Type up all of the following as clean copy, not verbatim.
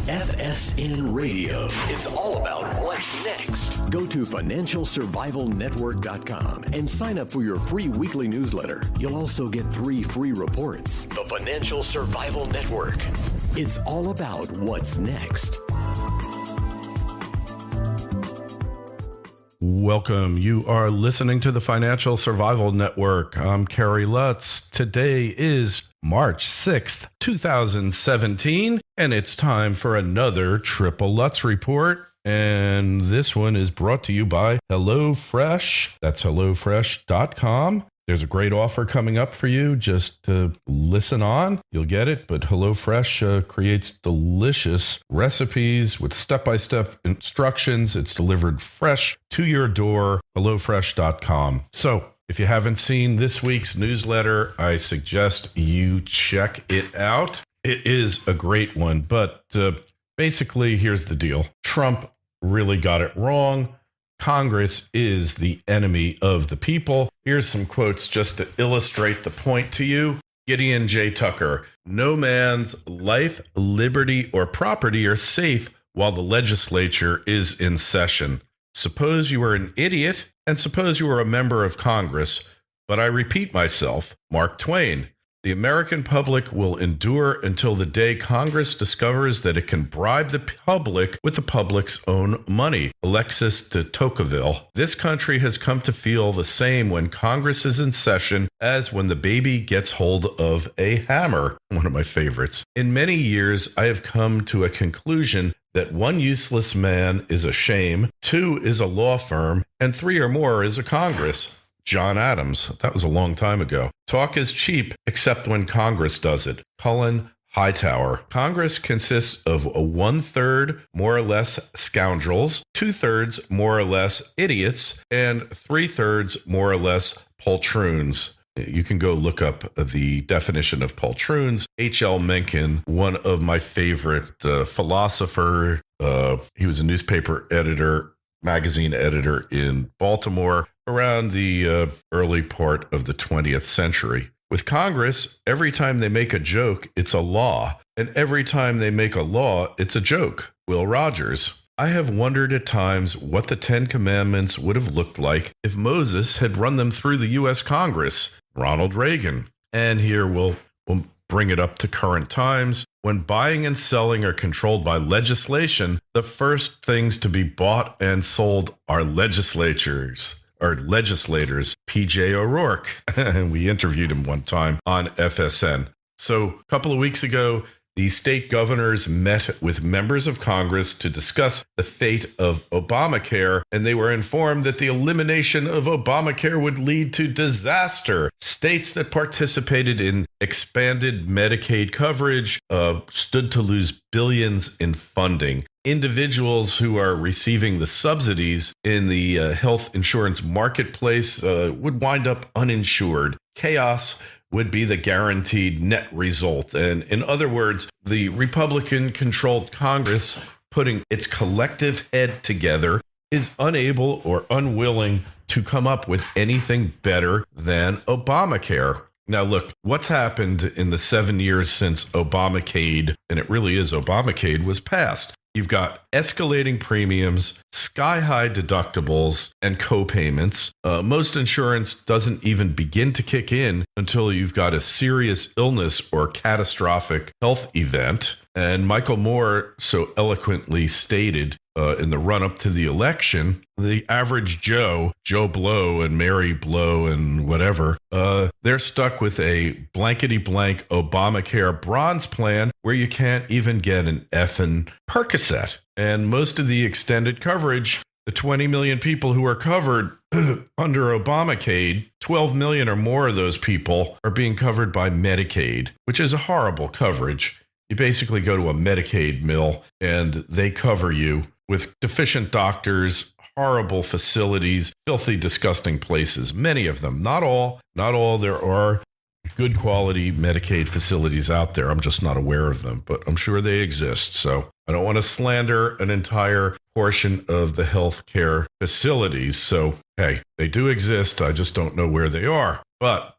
FSN Radio. It's all about what's next. Go to financialsurvivalnetwork.com and sign up for your free weekly newsletter. You'll also get 3 free reports. The Financial Survival Network. It's all about what's next. Welcome. You are listening to the Financial Survival Network. I'm Kerry Lutz. Today is March 6th, 2017, and it's time for another Triple Lutz Report. And this one is brought to you by HelloFresh. That's HelloFresh.com. There's a great offer coming up for you. Just to listen on, you'll get it. But HelloFresh creates delicious recipes with step-by-step instructions. It's delivered fresh to your door, HelloFresh.com. So if you haven't seen this week's newsletter, I suggest you check it out. It is a great one. But basically, here's the deal. Trump really got it wrong. Congress is the enemy of the people. Here's some quotes just to illustrate the point to you. Gideon J. Tucker, no man's life, liberty, or property are safe while the legislature is in session. Suppose you were an idiot, and suppose you were a member of Congress. But I repeat myself, Mark Twain. The American public will endure until the day Congress discovers that it can bribe the public with the public's own money. Alexis de Tocqueville. This country has come to feel the same when Congress is in session as when the baby gets hold of a hammer. One of my favorites. In many years, I have come to a conclusion that 1 useless man is a shame, 2 is a law firm, and 3 or more is a Congress. John Adams. That was a long time ago. Talk is cheap, except when Congress does it. Cullen Hightower. Congress consists of 1/3 more or less scoundrels, 2/3 more or less idiots, and 3/3 more or less poltroons. You can go look up the definition of poltroons. H.L. Mencken, one of my favorite philosopher. He was a newspaper editor, magazine editor in Baltimore around the early part of the 20th century. With Congress, every time they make a joke, it's a law. And every time they make a law, it's a joke. Will Rogers. I have wondered at times what the 10 Commandments would have looked like if Moses had run them through the U.S. Congress. Ronald Reagan. And here we'll bring it up to current times. When buying and selling are controlled by legislation, the first things to be bought and sold are legislators. P.J. O'Rourke. And we interviewed him one time on FSN. So a couple of weeks ago, the state governors met with members of Congress to discuss the fate of Obamacare, and they were informed that the elimination of Obamacare would lead to disaster. States that participated in expanded Medicaid coverage stood to lose billions in funding. Individuals who are receiving the subsidies in the health insurance marketplace would wind up uninsured. Chaos would be the guaranteed net result. And in other words, the Republican-controlled Congress, putting its collective head together, is unable or unwilling to come up with anything better than Obamacare. Now, look, what's happened in the 7 years since Obamacare, and it really is Obamacare, was passed? You've got escalating premiums, sky-high deductibles, and co-payments. Most insurance doesn't even begin to kick in until you've got a serious illness or catastrophic health event. And Michael Moore so eloquently stated in the run-up to the election, the average Joe Blow and Mary Blow and whatever, they're stuck with a blankety-blank Obamacare bronze plan where you can't even get an effing Percocet. And most of the extended coverage, the 20 million people who are covered under Obamacare, 12 million or more of those people are being covered by Medicaid, which is a horrible coverage. You basically go to a Medicaid mill and they cover you with deficient doctors, horrible facilities, filthy, disgusting places. Many of them, not all. There are good quality Medicaid facilities out there. I'm just not aware of them, but I'm sure they exist. So I don't want to slander an entire portion of the healthcare facilities. So, hey, they do exist. I just don't know where they are. But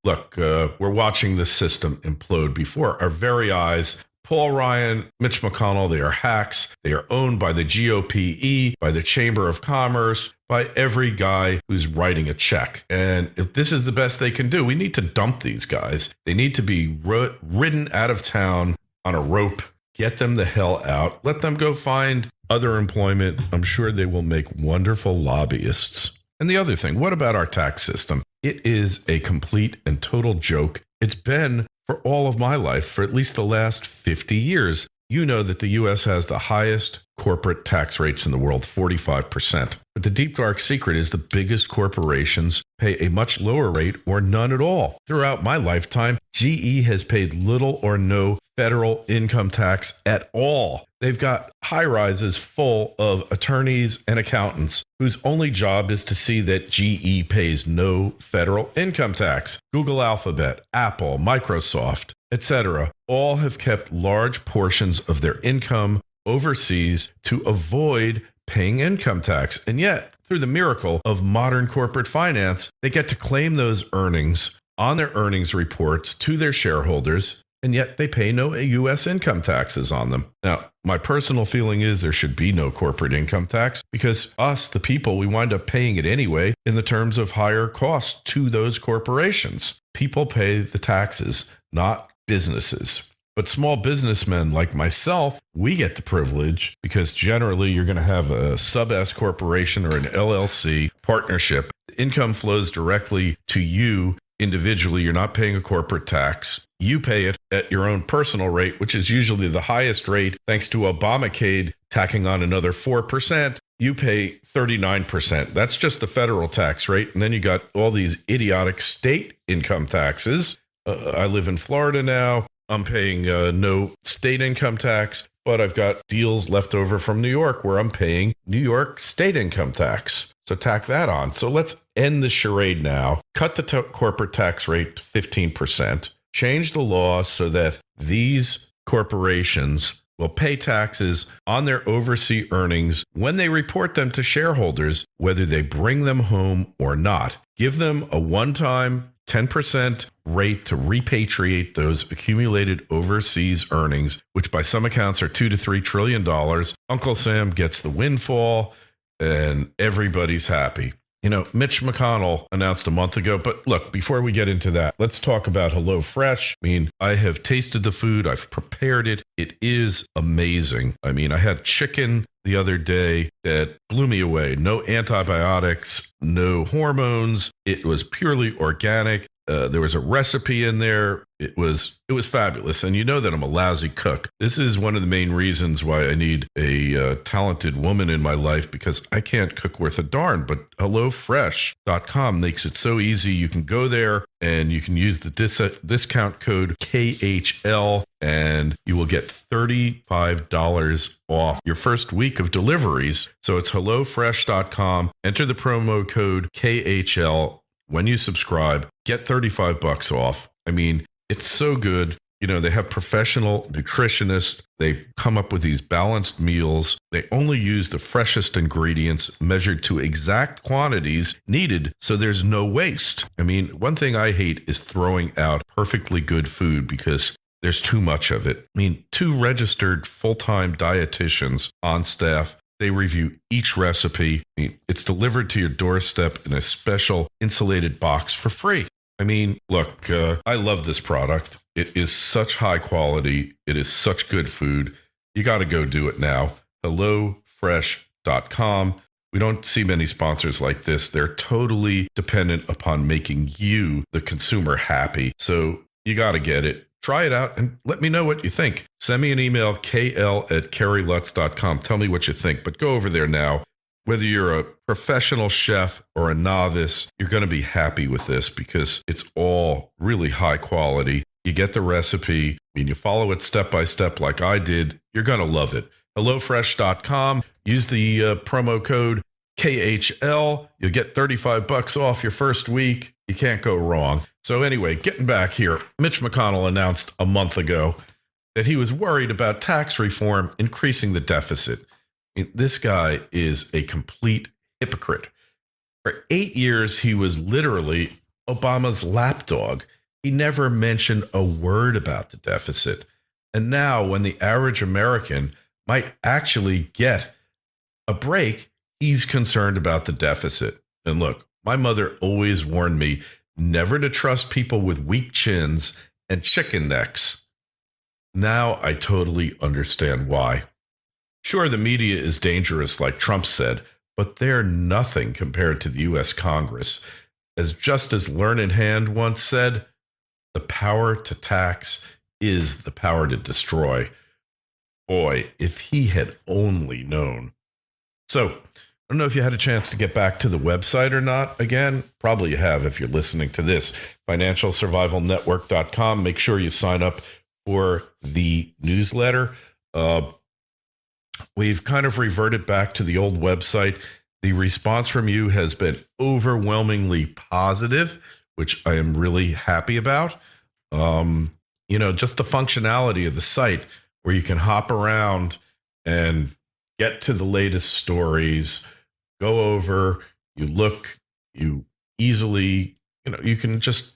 look, we're watching this system implode before our very eyes. Paul Ryan, Mitch McConnell, they are hacks. They are owned by the GOPE, by the Chamber of Commerce, by every guy who's writing a check. And if this is the best they can do, we need to dump these guys. They need to be ridden out of town on a rope. Get them the hell out. Let them go find other employment. I'm sure they will make wonderful lobbyists. And the other thing, what about our tax system? It is a complete and total joke. It's been for all of my life, for at least the last 50 years. You know that the U.S. has the highest corporate tax rates in the world, 45%. But the deep, dark secret is the biggest corporations pay a much lower rate or none at all. Throughout my lifetime, GE has paid little or no federal income tax at all. They've got high rises full of attorneys and accountants whose only job is to see that GE pays no federal income tax. Google Alphabet, Apple, Microsoft, etc., all have kept large portions of their income overseas to avoid paying income tax. And yet, through the miracle of modern corporate finance, they get to claim those earnings on their earnings reports to their shareholders, and yet they pay no U.S. income taxes on them. Now, my personal feeling is there should be no corporate income tax because us, the people, we wind up paying it anyway in the terms of higher costs to those corporations. People pay the taxes, not businesses. But small businessmen like myself, we get the privilege because generally you're going to have a sub-S corporation or an LLC partnership. Income flows directly to you individually. You're not paying a corporate tax. You pay it at your own personal rate, which is usually the highest rate. Thanks to Obamacare tacking on another 4%, you pay 39%. That's just the federal tax rate. And then you got all these idiotic state income taxes. I live in Florida now. I'm paying no state income tax, but I've got deals left over from New York where I'm paying New York state income tax. So tack that on. So let's end the charade now. Cut the corporate tax rate to 15%. Change the law so that these corporations will pay taxes on their overseas earnings when they report them to shareholders, whether they bring them home or not. Give them a one-time 10% rate to repatriate those accumulated overseas earnings, which by some accounts are $2 to $3 trillion. Uncle Sam gets the windfall and everybody's happy. You know, Mitch McConnell announced a month ago, but look, before we get into that, let's talk about HelloFresh. I mean, I have tasted the food. I've prepared it. It is amazing. I mean, I had chicken the other day that blew me away. No antibiotics, no hormones. It was purely organic. There was a recipe in there. It was fabulous. And you know that I'm a lousy cook. This is one of the main reasons why I need a talented woman in my life, because I can't cook worth a darn. But HelloFresh.com makes it so easy. You can go there and you can use the discount code KHL and you will get $35 off your first week of deliveries. So it's HelloFresh.com. Enter the promo code KHL. When you subscribe, get $35 off. I mean, it's so good. You know, they have professional nutritionists. They've come up with these balanced meals. They only use the freshest ingredients measured to exact quantities needed, so there's no waste. I mean, one thing I hate is throwing out perfectly good food because there's too much of it. I mean, 2 registered full-time dietitians on staff. They review each recipe. I mean, it's delivered to your doorstep in a special insulated box for free. I mean, look, I love this product. It is such high quality. It is such good food. You got to go do it now. HelloFresh.com. We don't see many sponsors like this. They're totally dependent upon making you, the consumer, happy. So you got to get it. Try it out and let me know what you think. Send me an email, kl@kerrylutz.com. Tell me what you think, but go over there now. Whether you're a professional chef or a novice, you're going to be happy with this because it's all really high quality. You get the recipe and you follow it step by step like I did. You're going to love it. HelloFresh.com. Use the promo code KHL. You'll get $35 off your first week. You can't go wrong. So anyway, getting back here, Mitch McConnell announced a month ago that he was worried about tax reform increasing the deficit. I mean, this guy is a complete hypocrite. For 8 years, he was literally Obama's lapdog. He never mentioned a word about the deficit. And now, when the average American might actually get a break, he's concerned about the deficit. And look, my mother always warned me never to trust people with weak chins and chicken necks. Now I totally understand why. Sure, the media is dangerous, like Trump said, but they're nothing compared to the U.S. Congress. As Justice Learned Hand once said, the power to tax is the power to destroy. Boy, if he had only known. So, I don't know if you had a chance to get back to the website or not. Again, probably you have if you're listening to this. FinancialSurvivalNetwork.com. Make sure you sign up for the newsletter. We've kind of reverted back to the old website. The response from you has been overwhelmingly positive, which I am really happy about. Just the functionality of the site where you can hop around and get to the latest stories, go over, you look, you easily, you can just,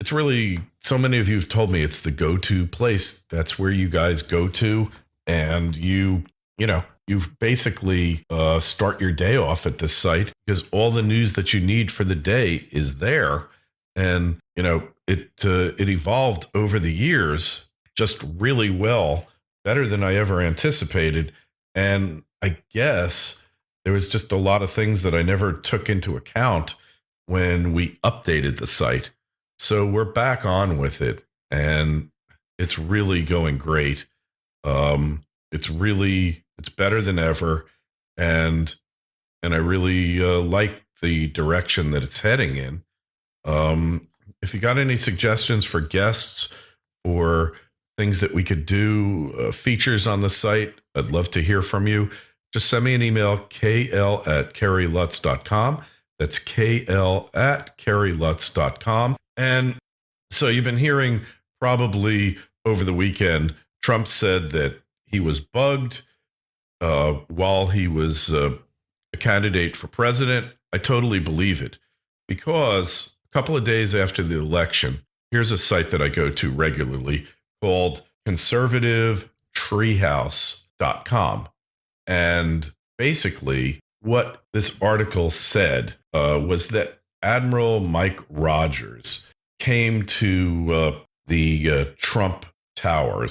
it's really, so many of you have told me it's the go-to place. That's where you guys go to. And you basically start your day off at this site because all the news that you need for the day is there. And, it evolved over the years just really well, better than I ever anticipated. And I guess there was just a lot of things that I never took into account when we updated the site. So we're back on with it, and it's really going great. It's better than ever. And I really like the direction that it's heading in. If you got any suggestions for guests or things that we could do, features on the site, I'd love to hear from you. Just send me an email, kl@kerrylutz.com. That's kl@kerrylutz.com. And so you've been hearing probably over the weekend, Trump said that he was bugged while he was a candidate for president. I totally believe it because a couple of days after the election, here's a site that I go to regularly called conservativetreehouse.com. And basically what this article said was that Admiral Mike Rogers came to the Trump Tower,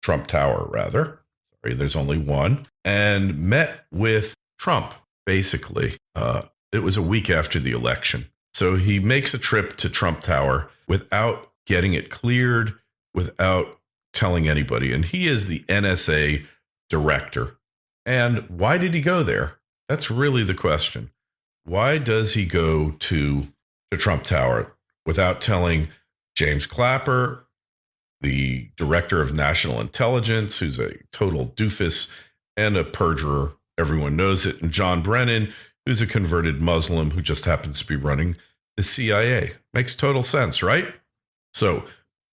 rather. Sorry, there's only one. And met with Trump, basically. It was a week after the election. So he makes a trip to Trump Tower without getting it cleared, without telling anybody. And he is the NSA director. And why did he go there? That's really the question. Why does he go to the Trump Tower without telling James Clapper, the director of national intelligence, who's a total doofus and a perjurer? Everyone knows it. And John Brennan, who's a converted Muslim who just happens to be running the CIA. Makes total sense, right? So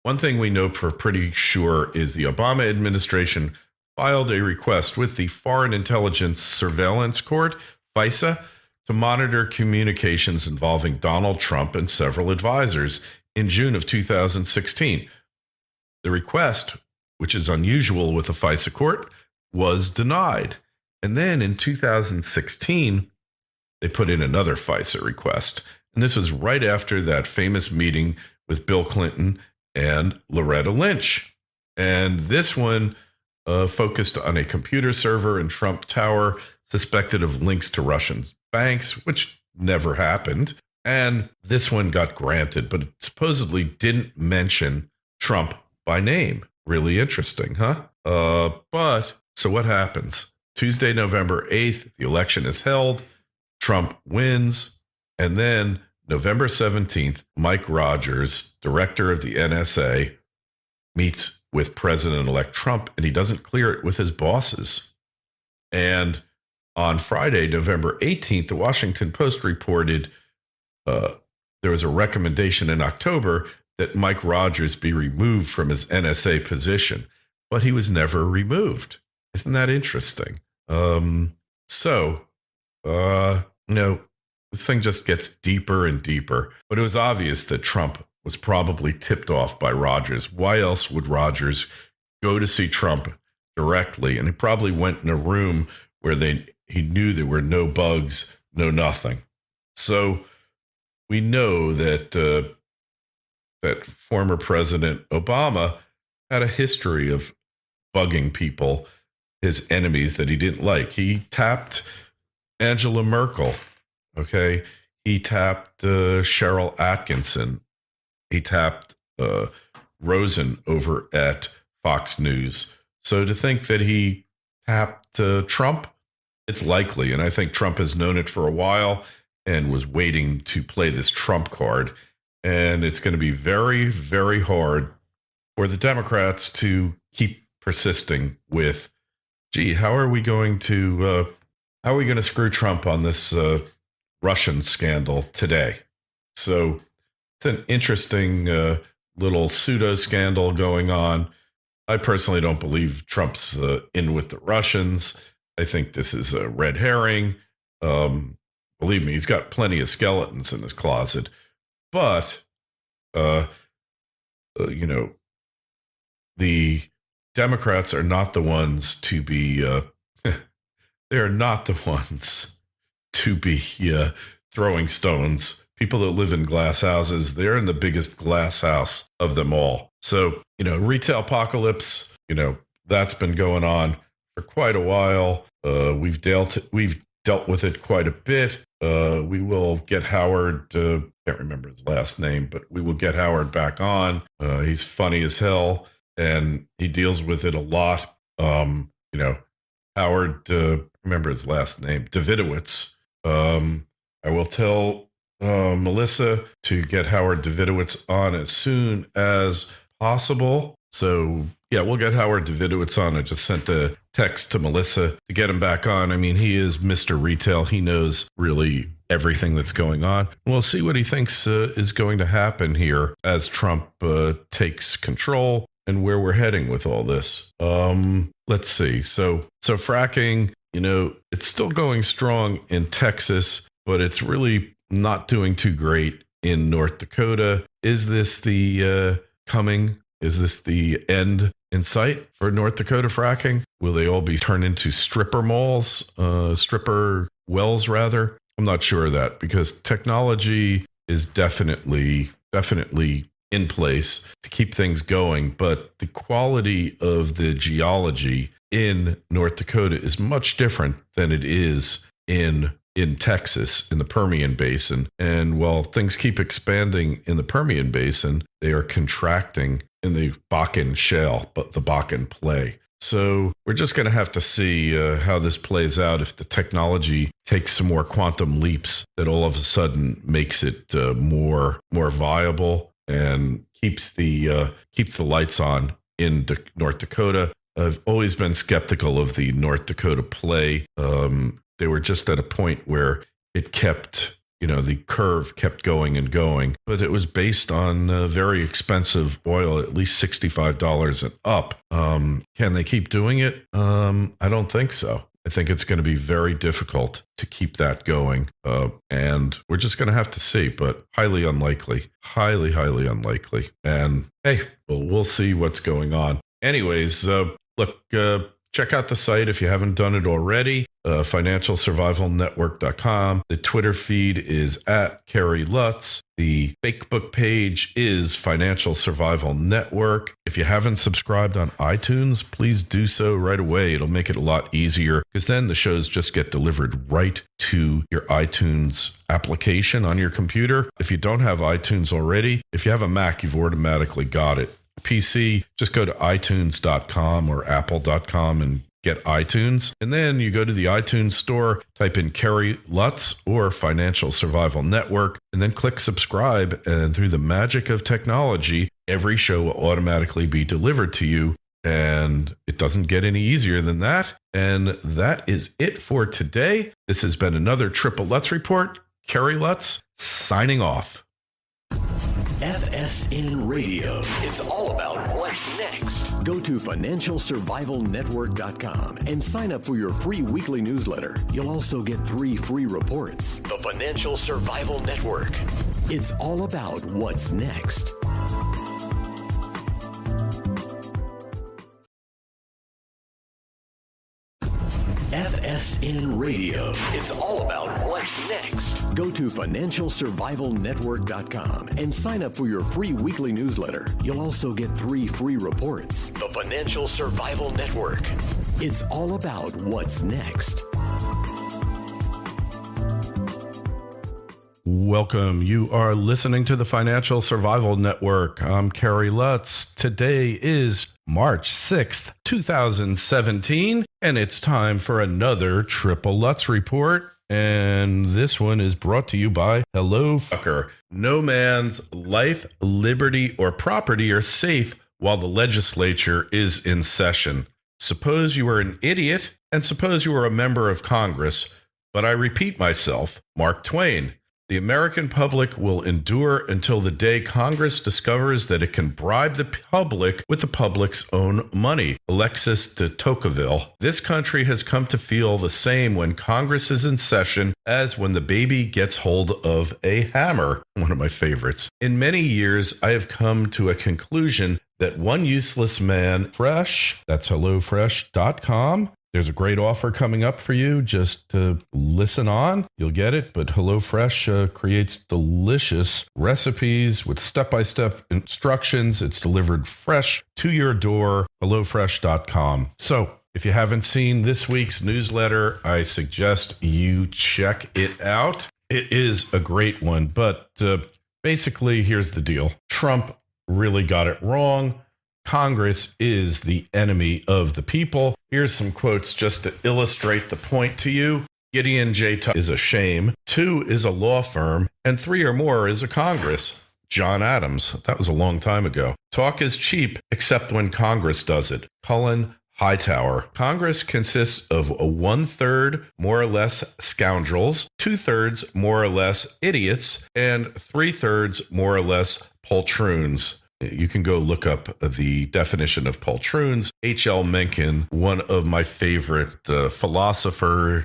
one thing we know for pretty sure is the Obama administration filed a request with the Foreign Intelligence Surveillance Court, FISA, to monitor communications involving Donald Trump and several advisors in June of 2016. The request, which is unusual with the FISA court, was denied. And then in 2016, they put in another FISA request. And this was right after that famous meeting with Bill Clinton and Loretta Lynch. And this one focused on a computer server in Trump Tower suspected of links to Russian banks, which never happened. And this one got granted, but it supposedly didn't mention Trump by name. Really interesting, huh? But so what happens? Tuesday, November 8th, the election is held. Trump wins. And then November 17th, Mike Rogers, director of the NSA, meets with President-elect Trump, and he doesn't clear it with his bosses. And on Friday, November 18th, the Washington Post reported there was a recommendation in October that Mike Rogers be removed from his NSA position, but he was never removed. Isn't that interesting? This thing just gets deeper and deeper. But it was obvious that Trump was probably tipped off by Rogers. Why else would Rogers go to see Trump directly, and he probably went in a room where he knew there were no bugs, no nothing. So we know that that former President Obama had a history of bugging people, his enemies that he didn't like. He tapped Angela Merkel, okay? He tapped Cheryl Atkinson. He tapped Rosen over at Fox News. So to think that he tapped Trump, it's likely. And I think Trump has known it for a while and was waiting to play this Trump card. And it's going to be very, very hard for the Democrats to keep persisting with, gee, how are we going to screw Trump on this Russian scandal today? So it's an interesting little pseudo scandal going on. I personally don't believe Trump's in with the Russians. I think this is a red herring. Believe me, he's got plenty of skeletons in his closet. But, you know, the Democrats are not the ones to be, they are not the ones to be throwing stones. People that live in glass houses, they're in the biggest glass house of them all. So, you know, retail apocalypse, you know, that's been going on for quite a while. We've dealt with it quite a bit. We will get Howard, can't remember his last name, but we will get Howard back on. He's funny as hell, and he deals with it a lot. You know, Howard, remember his last name, Davidowitz. I will tell Melissa to get Howard Davidowitz on as soon as possible. So, yeah, we'll get Howard Davidowitz on. I just sent a text to Melissa to get him back on. I mean, he is Mr. Retail. He knows really everything that's going on. We'll see what he thinks is going to happen here as Trump takes control and where we're heading with all this. Let's see. So fracking, you know, it's still going strong in Texas, but it's really not doing too great in North Dakota. Is this the coming? Is this the end in sight for North Dakota fracking? Will they all be turned into stripper malls, stripper wells rather? I'm not sure of that, because technology is definitely in place to keep things going. But the quality of the geology in North Dakota is much different than it is in Texas, in the Permian Basin. And while things keep expanding in the Permian Basin, they are contracting in the Bakken Shale, but the Bakken Play. So we're just going to have to see how this plays out. If the technology takes some more quantum leaps, that all of a sudden makes it more viable and keeps the lights on in North Dakota. I've always been skeptical of the North Dakota play. They were just at a point where it kept, you know, the curve kept going and going, but it was based on very expensive oil, at least $65 and up. Can they keep doing it? I don't think so. I think it's going to be very difficult to keep that going. And we're just going to have to see, but highly unlikely, highly unlikely. And hey, well, we'll see what's going on. Anyways, look, check out the site if you haven't done it already, financialsurvivalnetwork.com. The Twitter feed is at Kerry Lutz. The Facebook page is Financial Survival Network. If you haven't subscribed on iTunes, please do so right away. It'll make it a lot easier, because then the shows just get delivered right to your iTunes application on your computer. If you don't have iTunes already, if you have a Mac, you've automatically got it. PC, just go to itunes.com or apple.com and get iTunes. And then you go to the iTunes store, type in Kerry Lutz or Financial Survival Network, and then click subscribe. And through the magic of technology, every show will automatically be delivered to you. And it doesn't get any easier than that. And that is it for today. This has been another Triple Lutz Report. Kerry Lutz signing off. FSN Radio. It's all about what's next. Go to financialsurvivalnetwork.com and sign up for your free weekly newsletter. You'll also get 3 free reports. The Financial Survival Network. It's all about what's next. FSN Radio. It's all about what's next. Go to financialsurvivalnetwork.com and sign up for your free weekly newsletter. You'll also get 3 free reports. The Financial Survival Network. It's all about what's next. Welcome. You are listening to the Financial Survival Network. I'm Kerry Lutz. Today is March 6th, 2017, and it's time for another Triple Lutz report. And this one is brought to you by Hello Fucker. No man's life, liberty, or property are safe while the legislature is in session. Suppose you were an idiot, and suppose you were a member of Congress, but I repeat myself, Mark Twain. The American public will endure until the day Congress discovers that it can bribe the public with the public's own money. Alexis de Tocqueville. This country has come to feel the same when Congress is in session as when the baby gets hold of a hammer. One of my favorites. In many years, I have come to a conclusion that one useless man, Fresh, that's HelloFresh.com. There's a great offer coming up for you. Just to listen on. You'll get it. But HelloFresh creates delicious recipes with step-by-step instructions. It's delivered fresh to your door. HelloFresh.com. So if you haven't seen this week's newsletter, I suggest you check it out. It is a great one. But basically, here's the deal. Trump really got it wrong. Congress is the enemy of the people. Here's some quotes just to illustrate the point to you. Gideon J. Tuck is a shame. 2 is a law firm. And 3 or more is a Congress. John Adams. That was a long time ago. Talk is cheap, except when Congress does it. Cullen Hightower. Congress consists of 1/3 more or less scoundrels, 2/3 more or less idiots, and 3/3 more or less poltroons. You can go look up the definition of poltroons. H.L. Mencken, one of my favorite philosopher.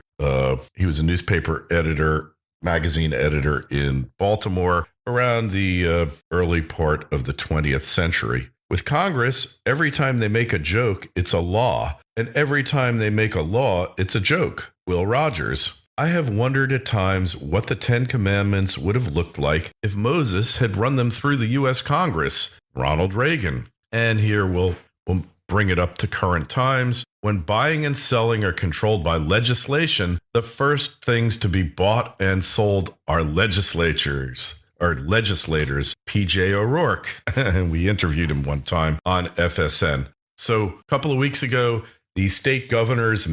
He was a newspaper editor, magazine editor in Baltimore around the early part of the 20th century. With Congress, every time they make a joke, it's a law. And every time they make a law, it's a joke. Will Rogers. I have wondered at times what the 10 Commandments would have looked like if Moses had run them through the U.S. Congress. Ronald Reagan. And here we'll bring it up to current times. When buying and selling are controlled by legislation, the first things to be bought and sold are legislators. P.J. O'Rourke. And we interviewed him one time on FSN. So a couple of weeks ago, the state governors